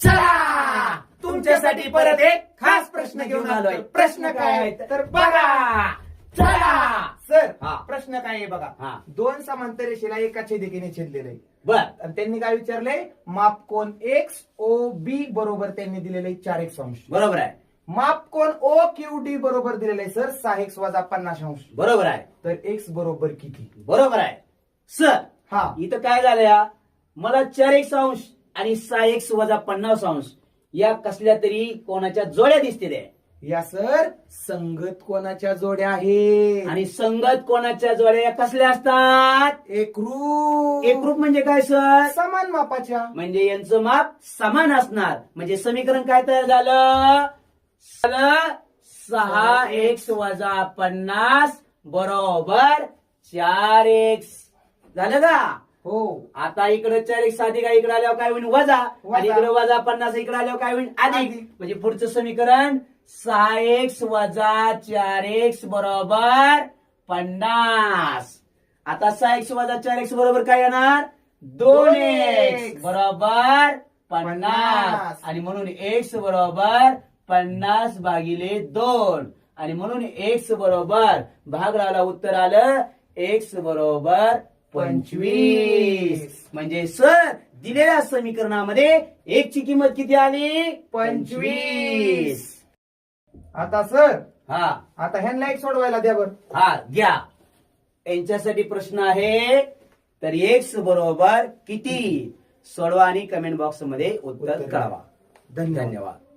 चला तुमच्यासाठी परत एक खास प्रश्न घेऊन आलोय. प्रश्न काय आहे तर बघा. चला सर, हा. प्रश्न काय आहे बघा. हा. दोन समांतर रेषेला एका छेदिकेने छेदलेलं आहे. बर आणि त्यांनी काय विचारलंय, माप कोण एक्स ओ बी बरोबर त्यांनी दिलेलं आहे 4x अंश. बरोबर आहे. माप कोण ओ क्यू डी बरोबर दिलेलं आहे सर 6x वजा 50 अंश. बरोबर आहे. तर एक्स बरोबर किती? बरोबर आहे सर. हा. इथं काय झालं या, मला 4x अंश आणि 6x वजा 50 अंश या कसल्या तरी कोणाच्या जोड्या दिसतील आहे. या सर संगत कोणाच्या जोड्या आहे आणि संगत कोणाच्या जोड्या या कसल्या असतात? एकरूप. एकरूप म्हणजे काय सर? समान मापाच्या. म्हणजे यांचं माप समान असणार. म्हणजे समीकरण काय तयार झालं? 6x वजा 50 बरोबर 4x झालं का? हो. आता इकडे 4x अधिक आहे, इकडे आल्यावर काय होईल वजा, आणि इकडे वजा 50 इकडे आल्यावर काय होईल अधिक. म्हणजे पुढचं समीकरण 6x वजा 4x बरोबर 50. आता 6x वजा 4x बरोबर काय येणार? 2x बरोबर 50. आणि म्हणून x बरोबर 50 भागिले 2. आणि म्हणून x बरोबर भाग राहिला, उत्तर आलं x बरोबर 25. म्हणजे सर दिलेल्या समीकरणामध्ये x ची किंमत किती आली? 25. आता सर, हा आता ह्यांना एक सोडवायला द्या बरं. हा घ्या. यांच्यासाठी प्रश्न आहे, तर x बरोबर किती सोडवा आणि कमेंट बॉक्स मध्ये उत्तर कळवा. धन्यवाद. धन्यवाद.